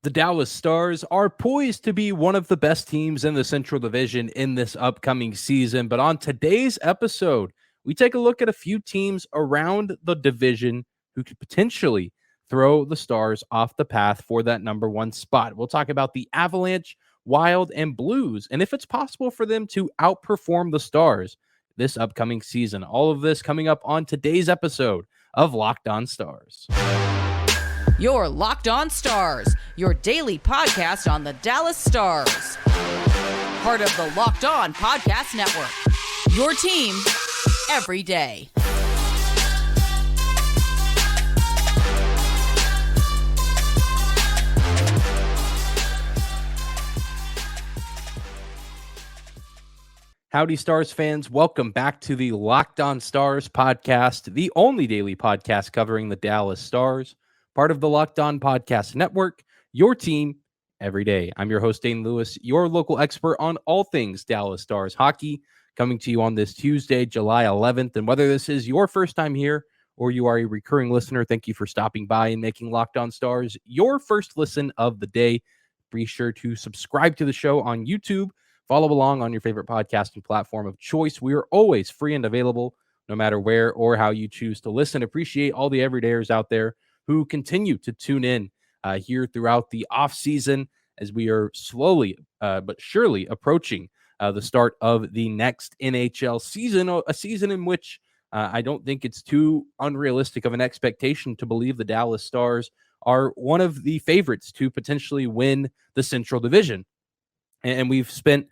The Dallas Stars are poised to be one of the best teams in the Central Division in this upcoming season. But on today's episode, we take a look at a few teams around the division who could potentially throw the Stars off the path for that number one spot. We'll talk about the Avalanche, Wild, and Blues, and if it's possible for them to outperform the Stars this upcoming season. All of this coming up on today's episode of Locked On Stars. Your Locked On Stars, your daily podcast on the Dallas Stars. Part of the Locked On Podcast Network. Your team every day. Howdy, Stars fans. Welcome back to the Locked On Stars podcast, the only daily podcast covering the Dallas Stars. Part of the Locked On Podcast Network, your team every day. I'm your host, Dane Lewis, your local expert on all things Dallas Stars hockey, coming to you on this Tuesday, July 11th. And whether this is your first time here or you are a recurring listener, thank you for stopping by and making Locked On Stars your first listen of the day. Be sure to subscribe to the show on YouTube. Follow along on your favorite podcasting platform of choice. We are always free and available, no matter where or how you choose to listen. Appreciate all the everydayers out there who continue to tune in here throughout the offseason as we are slowly but surely approaching the start of the next NHL season, a season in which I don't think it's too unrealistic of an expectation to believe the Dallas Stars are one of the favorites to potentially win the Central Division. And we've spent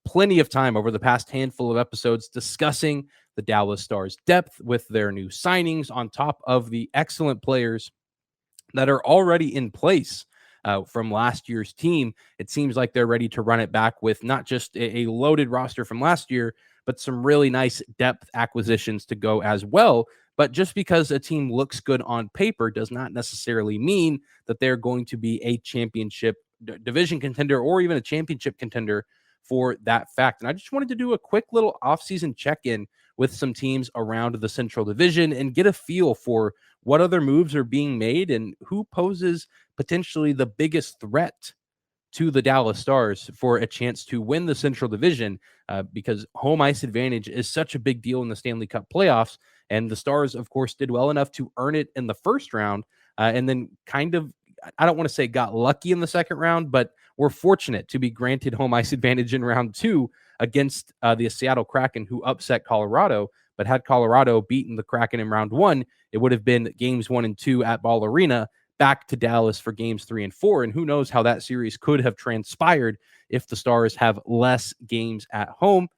plenty of time over the past handful of episodes discussing the Dallas Stars' depth with their new signings on top of the excellent players that are already in place from last year's team. It seems like they're ready to run it back with not just a loaded roster from last year, but some really nice depth acquisitions to go as well. But just because a team looks good on paper does not necessarily mean that they're going to be a championship division contender or even a championship contender for that fact. And I just wanted to do a quick little offseason check-in with some teams around the Central Division and get a feel for what other moves are being made and who poses potentially the biggest threat to the Dallas Stars for a chance to win the Central Division, because home ice advantage is such a big deal in the Stanley Cup playoffs. And the Stars, of course, did well enough to earn it in the first round, and then kind of, I don't want to say got lucky in the second round, but we're fortunate to be granted home ice advantage in round two against the Seattle Kraken, who upset Colorado. But had Colorado beaten the Kraken in round one, it would have been games 1 and 2 at Ball Arena, back to Dallas for games 3 and 4. And who knows how that series could have transpired if the Stars have less games at home.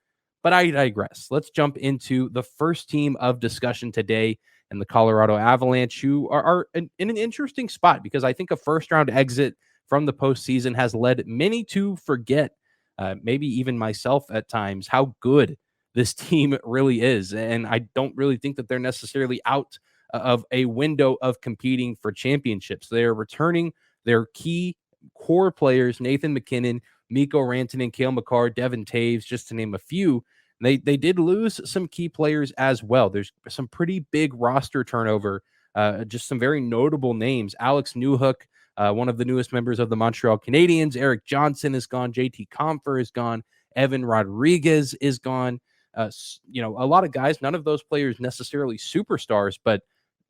But I digress. Let's jump into the first team of discussion today, and the Colorado Avalanche, who are in an interesting spot because I think a first-round exit from the postseason has led many to forget, maybe even myself at times, how good this team really is. And I don't really think that they're necessarily out of a window of competing for championships. They are returning their key core players, Nathan MacKinnon, Mikko Rantanen, Cale Makar, Devin Taves, just to name a few. They did lose some key players as well. There's some pretty big roster turnover, just some very notable names. Alex Newhook, one of the newest members of the Montreal Canadiens. Eric Johnson is gone. JT Compher is gone. Evan Rodriguez is gone. A lot of guys, none of those players necessarily superstars, but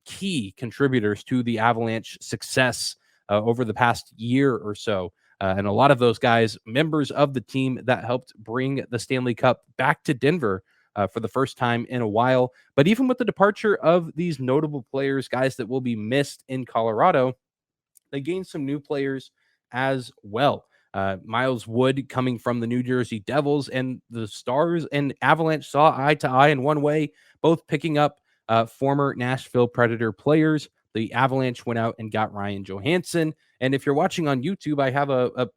key contributors to the Avalanche success over the past year or so. And a lot of those guys, members of the team that helped bring the Stanley Cup back to Denver for the first time in a while. But even with the departure of these notable players, guys that will be missed in Colorado, they gained some new players as well. Miles Wood coming from the New Jersey Devils, and the Stars and Avalanche saw eye to eye in one way, both picking up former Nashville Predator players. The Avalanche went out and got Ryan Johansson. And if you're watching on YouTube, I have a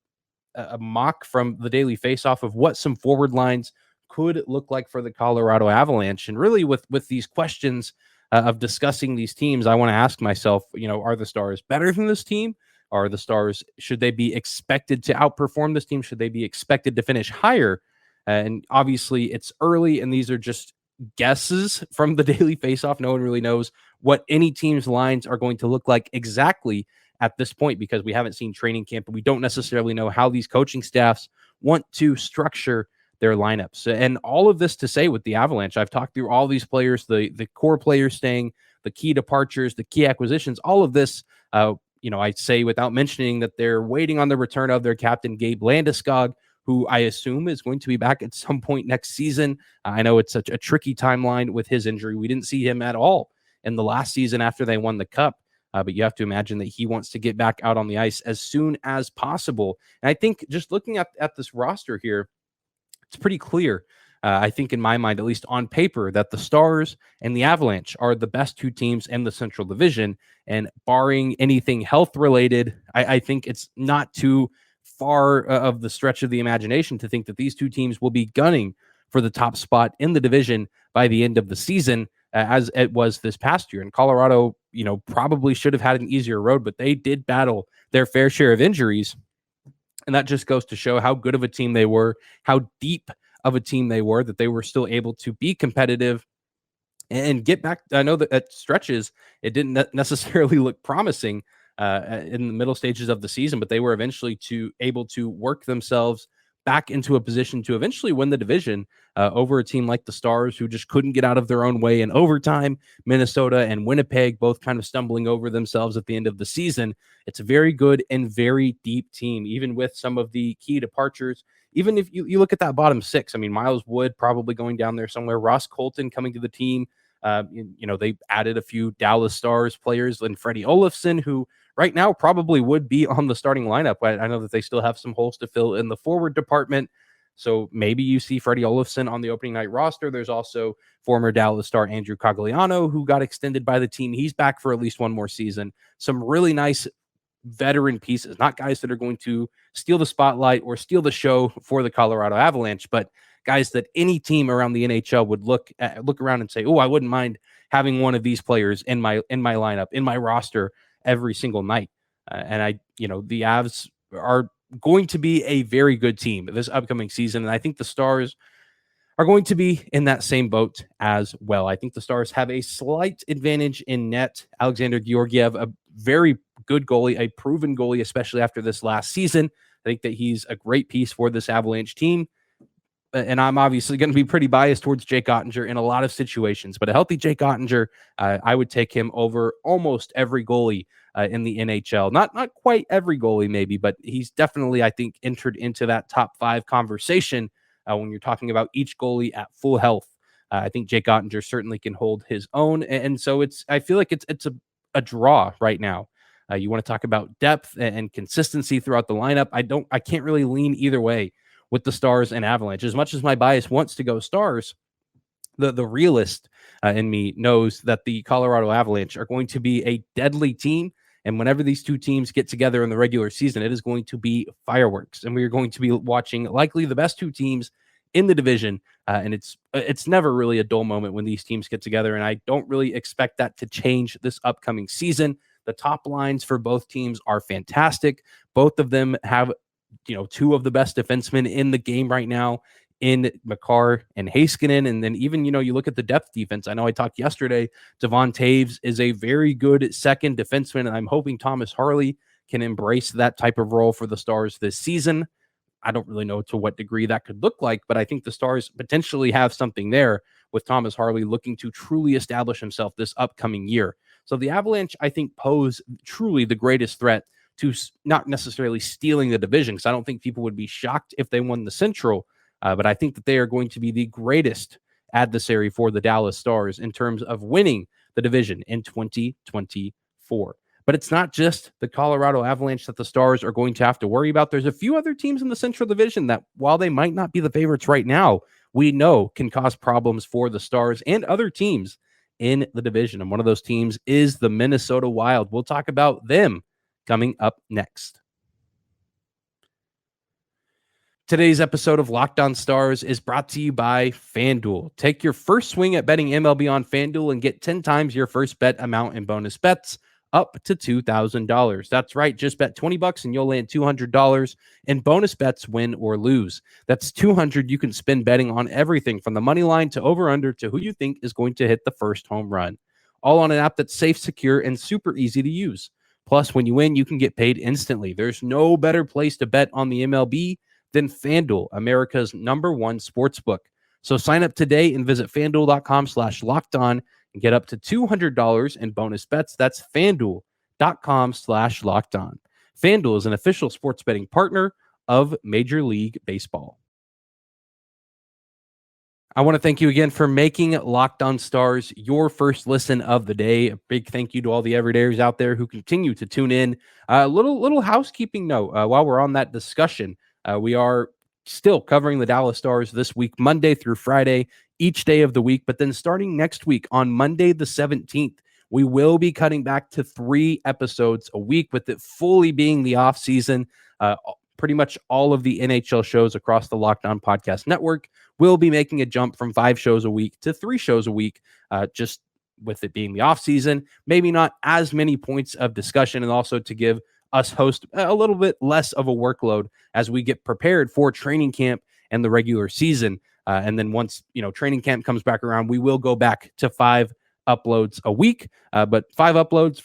mock from the Daily Faceoff of what some forward lines could look like for the Colorado Avalanche. And really with these questions of discussing these teams, I want to ask myself, are the Stars better than this team? Are the Stars, should they be expected to outperform this team? Should they be expected to finish higher? And obviously it's early, and these are just guesses from the Daily Faceoff. No one really knows what any team's lines are going to look like exactly at this point because we haven't seen training camp and we don't necessarily know how these coaching staffs want to structure their lineups. And all of this to say with the Avalanche, I've talked through all these players, the core players staying, the key departures, the key acquisitions, all of this, I say without mentioning that they're waiting on the return of their captain, Gabe Landeskog, who I assume is going to be back at some point next season. I know it's such a tricky timeline with his injury. We didn't see him at all in the last season after they won the cup. But you have to imagine that he wants to get back out on the ice as soon as possible. And I think just looking at this roster here, it's pretty clear, I think in my mind, at least on paper, that the Stars and the Avalanche are the best two teams in the Central Division. And barring anything health-related, I think it's not too far of the stretch of the imagination to think that these two teams will be gunning for the top spot in the division by the end of the season, as it was this past year. And Colorado, probably should have had an easier road, but they did battle their fair share of injuries. And that just goes to show how good of a team they were, how deep of a team they were, that they were still able to be competitive and get back. I know that at stretches, it didn't necessarily look promising in the middle stages of the season, but they were eventually able to work themselves back into a position to eventually win the division over a team like the Stars, who just couldn't get out of their own way in overtime. Minnesota and Winnipeg both kind of stumbling over themselves at the end of the season. It's a very good and very deep team, even with some of the key departures. Even if you look at that bottom six, I mean, Miles Wood probably going down there somewhere, Ross Colton coming to the team. They added a few Dallas Stars players and Freddie Olofsson, who right now probably would be on the starting lineup. I know that they still have some holes to fill in the forward department. So maybe you see Freddie Olofsson on the opening night roster. There's also former Dallas Star Andrew Cogliano, who got extended by the team. He's back for at least one more season. Some really nice veteran pieces, not guys that are going to steal the spotlight or steal the show for the Colorado Avalanche, but guys that any team around the NHL would look around and say, oh, I wouldn't mind having one of these players in my lineup, in my roster every single night. The Avs are going to be a very good team this upcoming season. And I think the Stars are going to be in that same boat as well. I think the Stars have a slight advantage in net. Alexander Georgiev, a very good goalie, a proven goalie, especially after this last season. I think that he's a great piece for this Avalanche team. And I'm obviously going to be pretty biased towards Jake Ottinger in a lot of situations, but a healthy Jake Ottinger, I would take him over almost every goalie in the NHL. Not quite every goalie maybe, but he's definitely, I think, entered into that top 5 conversation when you're talking about each goalie at full health. I think Jake Ottinger certainly can hold his own. And so I feel like it's a draw right now. You want to talk about depth and consistency throughout the lineup. I can't really lean either way with the Stars and Avalanche. As much as my bias wants to go Stars, the realist in me knows that the Colorado Avalanche are going to be a deadly team. And whenever these two teams get together in the regular season, it is going to be fireworks. And we are going to be watching likely the best two teams in the division. And it's never really a dull moment when these teams get together. And I don't really expect that to change this upcoming season. The top lines for both teams are fantastic. Both of them have two of the best defensemen in the game right now in Makar and Heiskanen. And then even, you look at the depth defense. I know I talked yesterday, Devon Taves is a very good second defenseman, and I'm hoping Thomas Harley can embrace that type of role for the Stars this season. I don't really know to what degree that could look like, but I think the Stars potentially have something there with Thomas Harley looking to truly establish himself this upcoming year. So the Avalanche, I think, pose truly the greatest threat to not necessarily stealing the division, because I don't think people would be shocked if they won the Central, but I think that they are going to be the greatest adversary for the Dallas Stars in terms of winning the division in 2024. But it's not just the Colorado Avalanche that the Stars are going to have to worry about. There's a few other teams in the Central Division that, while they might not be the favorites right now, we know can cause problems for the Stars and other teams in the division. And one of those teams is the Minnesota Wild. We'll talk about them coming up next. Today's episode of Locked On Stars is brought to you by FanDuel. Take your first swing at betting MLB on FanDuel and get 10 times your first bet amount in bonus bets up to $2,000. That's right. Just bet $20 and you'll land $200 in bonus bets, win or lose. That's $200 you can spend betting on everything from the money line to over-under to who you think is going to hit the first home run. All on an app that's safe, secure, and super easy to use. Plus, when you win, you can get paid instantly. There's no better place to bet on the MLB than FanDuel, America's #1 sportsbook. So sign up today and visit FanDuel.com/lockedon and get up to $200 in bonus bets. That's FanDuel.com/lockedon. FanDuel is an official sports betting partner of Major League Baseball. I want to thank you again for making Locked On Stars your first listen of the day. A big thank you to all the everydayers out there who continue to tune in. A little housekeeping note while we're on that discussion. We are still covering the Dallas Stars this week, Monday through Friday, each day of the week. But then starting next week on Monday the 17th, we will be cutting back to 3 episodes a week, with it fully being the off season. Pretty much all of the NHL shows across the Locked On Podcast Network will be making a jump from 5 shows a week to 3 shows a week, just with it being the off season. Maybe not as many points of discussion, and also to give us hosts a little bit less of a workload as we get prepared for training camp and the regular season. And then once training camp comes back around, we will go back to 5 uploads a week, but 5 uploads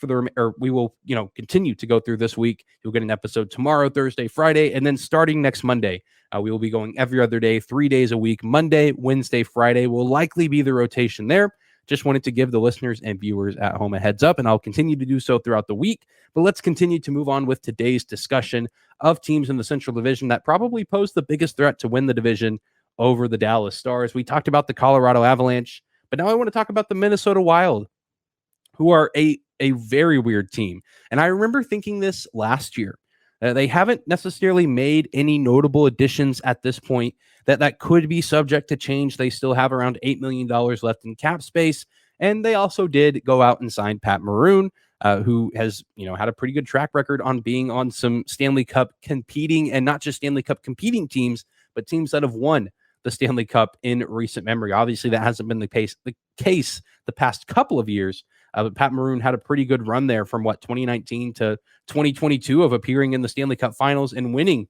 we will continue to go through this week. You'll get an episode tomorrow, Thursday, Friday, and then starting next Monday, we will be going every other day, 3 days a week. Monday, Wednesday, Friday will likely be the rotation there. Just wanted to give the listeners and viewers at home a heads up, and I'll continue to do so throughout the week. But let's continue to move on with today's discussion of teams in the Central Division that probably pose the biggest threat to win the division over the Dallas Stars. We talked about the Colorado Avalanche, but now I want to talk about the Minnesota Wild, who are a very weird team. And I remember thinking this last year. They haven't necessarily made any notable additions at this point that could be subject to change. They still have around $8 million left in cap space. And they also did go out and sign Pat Maroon, who has had a pretty good track record on being on some Stanley Cup competing, and not just Stanley Cup competing teams, but teams that have won the Stanley Cup in recent memory. Obviously, that hasn't been the case the past couple of years. But Pat Maroon had a pretty good run there from 2019 to 2022 of appearing in the Stanley Cup Finals and winning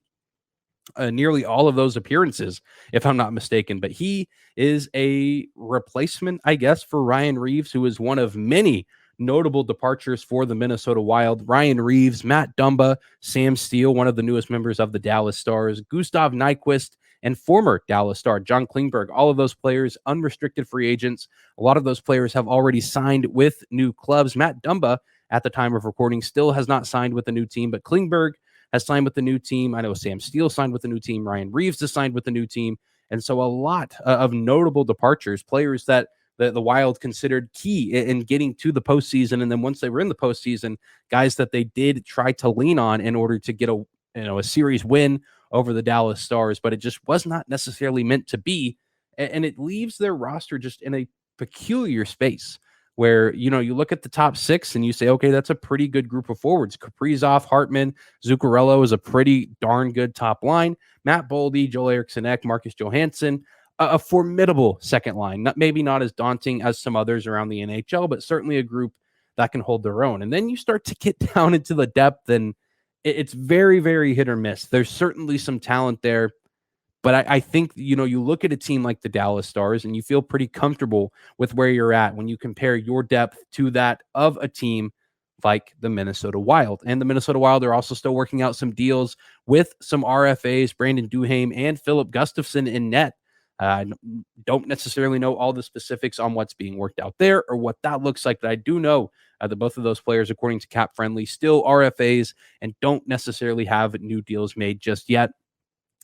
nearly all of those appearances, if I'm not mistaken. But he is a replacement, I guess, for Ryan Reeves, who is one of many notable departures for the Minnesota Wild. Ryan Reeves, Matt Dumba, Sam Steele, one of the newest members of the Dallas Stars, Gustav Nyquist, and former Dallas Star John Klingberg. All of those players, unrestricted free agents. A lot of those players have already signed with new clubs. Matt Dumba, at the time of recording, still has not signed with a new team, but Klingberg has signed with the new team. I know Sam Steele signed with the new team. Ryan Reeves has signed with the new team. And so a lot of notable departures, players that the Wild considered key in getting to the postseason. And then once they were in the postseason, guys that they did try to lean on in order to get a series win over the Dallas Stars, but it just was not necessarily meant to be. And it leaves their roster just in a peculiar space where, you look at the top 6 and you say, okay, that's a pretty good group of forwards. Kaprizov, Hartman, Zuccarello is a pretty darn good top line. Matt Boldy, Joel Eriksson-Ek, Marcus Johansson, a formidable second line. Maybe not as daunting as some others around the NHL, but certainly a group that can hold their own. And then you start to get down into the depth, and it's very, very hit or miss. There's certainly some talent there, but I think, you look at a team like the Dallas Stars and you feel pretty comfortable with where you're at when you compare your depth to that of a team like the Minnesota Wild. And the Minnesota Wild are also still working out some deals with some RFAs, Brandon Duhaime and Philip Gustafson in net. I don't necessarily know all the specifics on what's being worked out there or what that looks like, but I do know that both of those players, according to Cap Friendly, still RFAs and don't necessarily have new deals made just yet.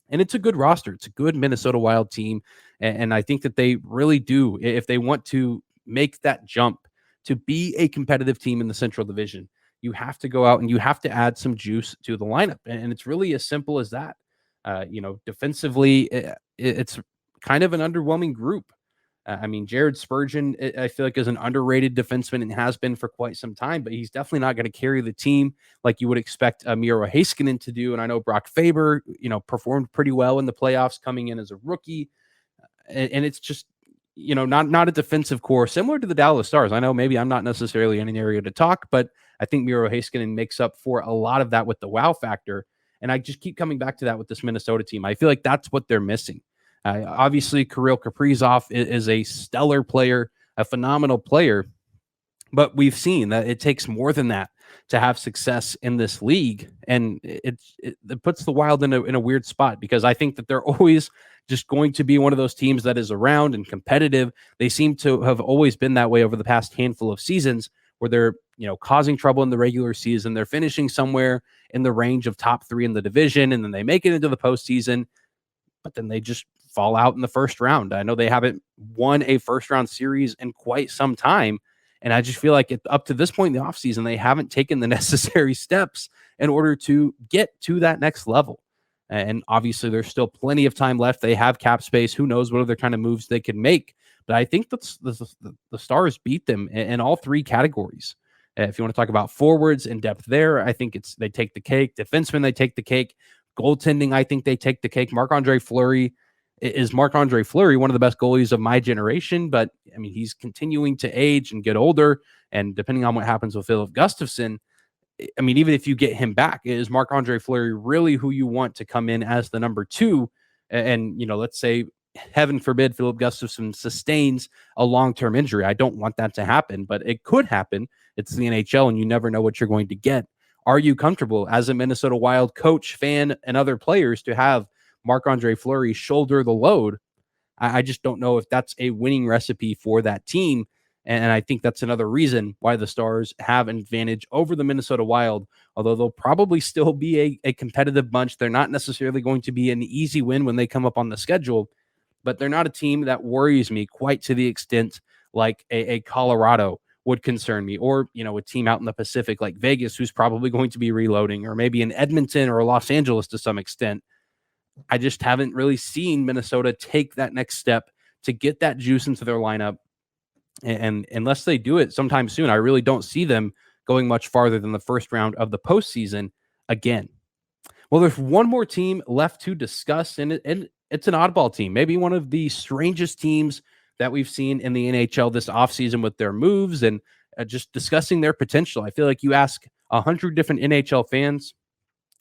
And it's a good roster. It's a good Minnesota Wild team. And I think that they really do, if they want to make that jump to be a competitive team in the Central Division, you have to go out and you have to add some juice to the lineup. And it's really as simple as that. Defensively, it's kind of an underwhelming group. Jared Spurgeon, I feel like, is an underrated defenseman and has been for quite some time, but he's definitely not going to carry the team like you would expect Miro Heiskanen to do. And I know Brock Faber, performed pretty well in the playoffs coming in as a rookie. And it's just, not a defensive core similar to the Dallas Stars. I know maybe I'm not necessarily in an area to talk, but I think Miro Heiskanen makes up for a lot of that with the wow factor. And I just keep coming back to that with this Minnesota team. I feel like that's what they're missing. Obviously, Kirill Kaprizov is a stellar player, a phenomenal player, but we've seen that it takes more than that to have success in this league. And it puts the Wild in a weird spot, because I think that they're always just going to be one of those teams that is around and competitive. They seem to have always been that way over the past handful of seasons, where they're, causing trouble in the regular season. They're finishing somewhere in the range of top 3 in the division, and then they make it into the postseason, but then they just fall out in the first round. I know they haven't won a first round series in quite some time. And I just feel like up to this point in the offseason, they haven't taken the necessary steps in order to get to that next level. And obviously, there's still plenty of time left. They have cap space. Who knows what other kind of moves they can make. But I think the Stars beat them in all 3 categories. If you want to talk about forwards and depth there, I think they take the cake. Defensemen, they take the cake. Goaltending, I think they take the cake. Marc-Andre Fleury, one of the best goalies of my generation? But, I mean, he's continuing to age and get older. And depending on what happens with Philip Gustafsson, I mean, even if you get him back, is Marc-Andre Fleury really who you want to come in as the number 2? And, let's say, heaven forbid, Philip Gustafsson sustains a long-term injury. I don't want that to happen, but it could happen. It's the NHL, and you never know what you're going to get. Are you comfortable as a Minnesota Wild coach, fan, and other players to have Marc-Andre Fleury shoulder the load? I just don't know if that's a winning recipe for that team. And I think that's another reason why the Stars have an advantage over the Minnesota Wild, although they'll probably still be a competitive bunch. They're not necessarily going to be an easy win when they come up on the schedule, but they're not a team that worries me quite to the extent like a Colorado would concern me, or, a team out in the Pacific like Vegas, who's probably going to be reloading, or maybe an Edmonton or Los Angeles to some extent. I just haven't really seen Minnesota take that next step to get that juice into their lineup. And unless they do it sometime soon, I really don't see them going much farther than the first round of the postseason again. Well, there's one more team left to discuss, and it's an oddball team, maybe one of the strangest teams that we've seen in the NHL this offseason with their moves and just discussing their potential. I feel like you ask 100 different NHL fans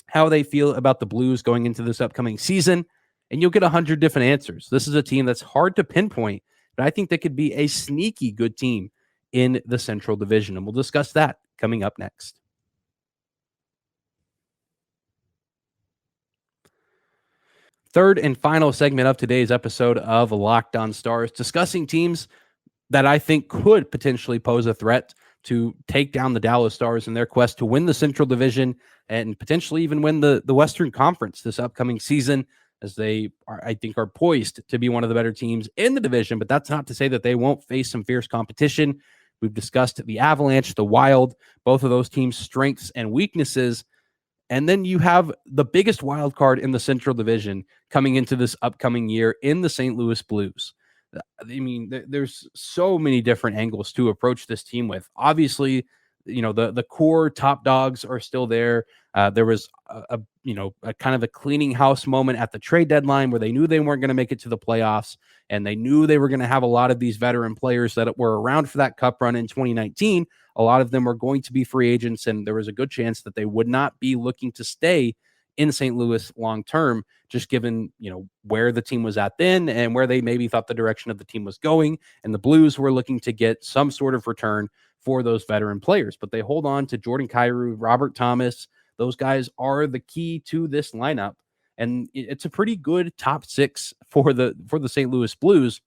how they feel about the Blues going into this upcoming season, and you'll get 100 different answers. This is a team that's hard to pinpoint, but I think they could be a sneaky good team in the Central Division, and we'll discuss that coming up next. Third and final segment of today's episode of Locked On Stars, discussing teams that I think could potentially pose a threat to take down the Dallas Stars in their quest to win the Central Division and potentially even win the Western Conference this upcoming season, as they I think are poised to be one of the better teams in the division. But that's not to say that they won't face some fierce competition. We've discussed the Avalanche, the Wild, both of those teams' strengths and weaknesses. And then you have the biggest wild card in the Central Division coming into this upcoming year in the St. Louis Blues. I mean, there's so many different angles to approach this team with. Obviously, the core top dogs are still there. There was a kind of a cleaning house moment at the trade deadline where they knew they weren't going to make it to the playoffs, and they knew they were going to have a lot of these veteran players that were around for that cup run in 2019. A lot of them were going to be free agents, and there was a good chance that they would not be looking to stay in St. Louis long term, just given where the team was at then and where they maybe thought the direction of the team was going. And the Blues were looking to get some sort of return for those veteran players, but they hold on to Jordan Kyrou, Robert Thomas. Those guys are the key to this lineup, and it's a pretty good top 6 for the St. Louis Blues.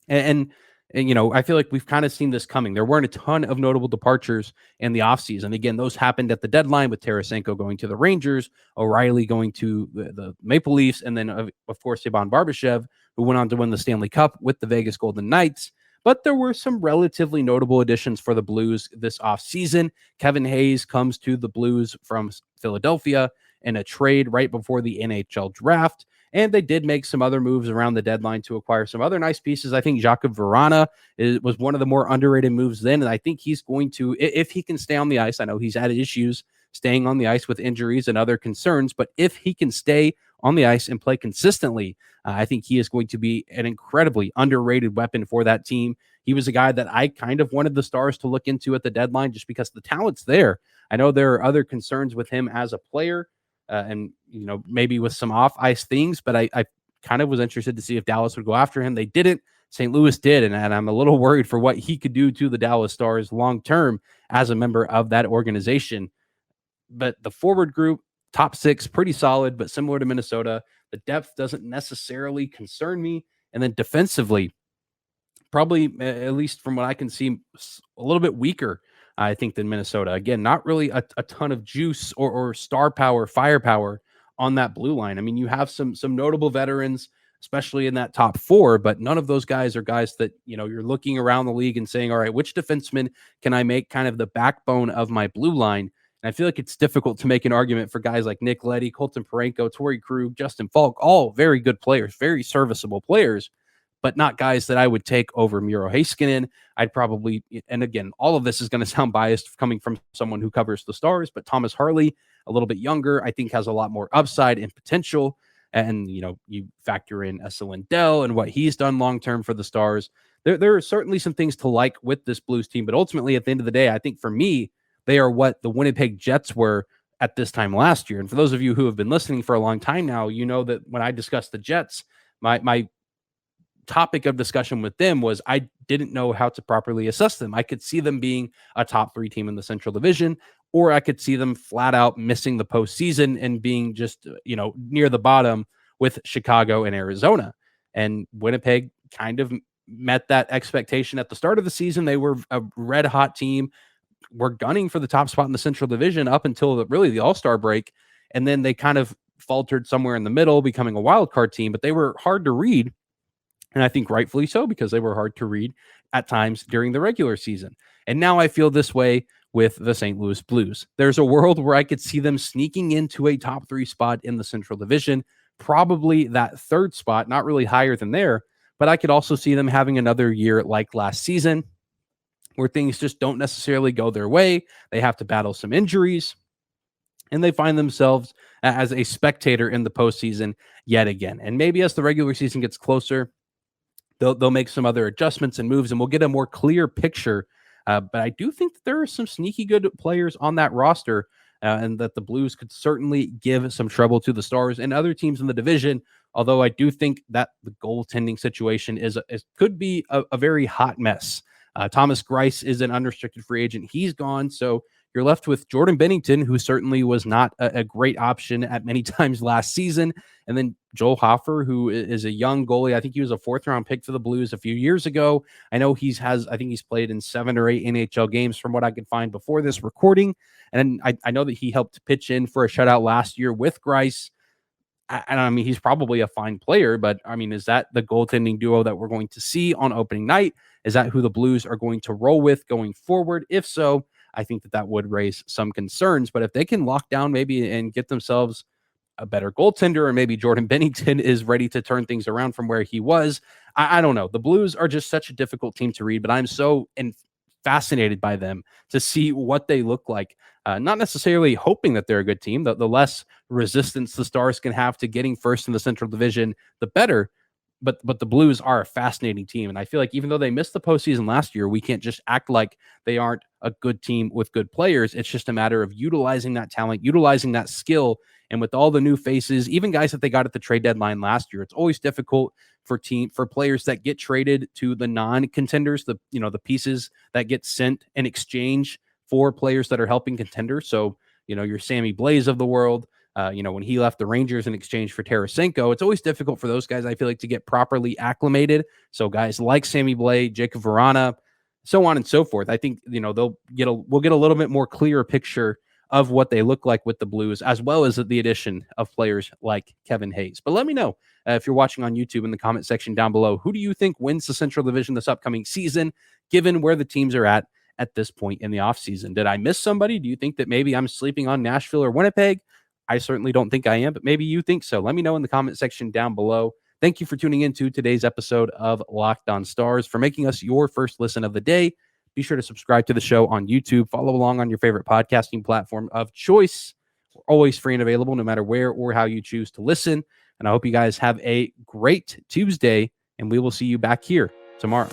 And I feel like we've kind of seen this coming. There weren't a ton of notable departures in the offseason. Again, those happened at the deadline with Tarasenko going to the Rangers, O'Reilly going to the Maple Leafs, and then, of course, Ivan Barbashev, who went on to win the Stanley Cup with the Vegas Golden Knights. But there were some relatively notable additions for the Blues this offseason. Kevin Hayes comes to the Blues from Philadelphia in a trade right before the NHL draft. And they did make some other moves around the deadline to acquire some other nice pieces. I think Jakub Vrana was one of the more underrated moves then. And I think he's going to, if he can stay on the ice, I know he's had issues staying on the ice with injuries and other concerns, but if he can stay on the ice and play consistently, I think he is going to be an incredibly underrated weapon for that team. He was a guy that I kind of wanted the Stars to look into at the deadline just because the talent's there. I know there are other concerns with him as a player, and maybe with some off ice things, but I kind of was interested to see if Dallas would go after him. They didn't. St. Louis did. And I'm a little worried for what he could do to the Dallas Stars long term as a member of that organization. But the forward group, top six, pretty solid, but similar to Minnesota. The depth doesn't necessarily concern me. And then defensively, probably, at least from what I can see, a little bit weaker, I think, than Minnesota. Again, not really a ton of juice or star power, firepower on that blue line. I mean, you have some notable veterans, especially in that top four, but none of those guys are guys that, you're looking around the league and saying, all right, which defenseman can I make kind of the backbone of my blue line? And I feel like it's difficult to make an argument for guys like Nick Leddy, Colton Parayko, Torrey Krug, Justin Falk, all very good players, very serviceable players, but not guys that I would take over Miro Heiskanen. I'd probably, and again, all of this is going to sound biased coming from someone who covers the Stars, but Thomas Harley, a little bit younger, I think has a lot more upside and potential. And, you factor in Esa Lindell and what he's done long-term for the Stars. There are certainly some things to like with this Blues team, but ultimately at the end of the day, I think for me, they are what the Winnipeg Jets were at this time last year. And for those of you who have been listening for a long time now, you know that when I discussed the Jets, my topic of discussion with them was I didn't know how to properly assess them. I could see them being a top 3 team in the Central Division, or I could see them flat out missing the postseason and being just, near the bottom with Chicago and Arizona. And Winnipeg kind of met that expectation at the start of the season. They were a red hot team. Were gunning for the top spot in the Central Division up until really the All-Star break. And then they kind of faltered somewhere in the middle, becoming a wild card team, but they were hard to read. And I think rightfully so, because they were hard to read at times during the regular season. And now I feel this way with the St. Louis Blues. There's a world where I could see them sneaking into a top 3 spot in the Central Division, probably that 3rd spot, not really higher than there, but I could also see them having another year like last season where things just don't necessarily go their way. They have to battle some injuries, and they find themselves as a spectator in the postseason yet again. And maybe as the regular season gets closer, they'll make some other adjustments and moves, and we'll get a more clear picture. But I do think that there are some sneaky good players on that roster, and that the Blues could certainly give some trouble to the Stars and other teams in the division. Although I do think that the goaltending situation could be a very hot mess. Thomas Greiss is an unrestricted free agent. He's gone. So you're left with Jordan Binnington, who certainly was not a great option at many times last season. And then Joel Hofer, who is a young goalie. I think he was a 4th-round pick for the Blues a few years ago. I know I think he's played in 7 or 8 NHL games from what I could find before this recording. And I know that he helped pitch in for a shutout last year with Greiss. And I mean, he's probably a fine player, but I mean, is that the goaltending duo that we're going to see on opening night? Is that who the Blues are going to roll with going forward? If so, I think that would raise some concerns. But if they can lock down maybe and get themselves a better goaltender, or maybe Jordan Binnington is ready to turn things around from where he was, I don't know. The Blues are just such a difficult team to read, but I'm so fascinated by them to see what they look like. Not necessarily hoping that they're a good team. The less resistance the Stars can have to getting first in the Central Division, the better. But the Blues are a fascinating team. And I feel like even though they missed the postseason last year, we can't just act like they aren't a good team with good players. It's just a matter of utilizing that talent, utilizing that skill. And with all the new faces, even guys that they got at the trade deadline last year, it's always difficult for players that get traded to the non-contenders, the pieces that get sent in exchange for players that are helping contenders. So, your Sammy Blaze of the world, when he left the Rangers in exchange for Tarasenko, it's always difficult for those guys, I feel like, to get properly acclimated. So guys like Sammy Blais, Jacob Verana, so on and so forth. I think, we'll get a little bit more clearer picture of what they look like with the Blues, as well as the addition of players like Kevin Hayes. But let me know if you're watching on YouTube in the comment section down below, who do you think wins the Central Division this upcoming season, given where the teams are at this point in the offseason? Did I miss somebody? Do you think that maybe I'm sleeping on Nashville or Winnipeg? I certainly don't think I am, but maybe you think so. Let me know in the comment section down below. Thank you for tuning into today's episode of Locked On Stars, for making us your first listen of the day. Be sure to subscribe to the show on YouTube. Follow along on your favorite podcasting platform of choice. We're always free and available no matter where or how you choose to listen. And I hope you guys have a great Tuesday, and we will see you back here tomorrow.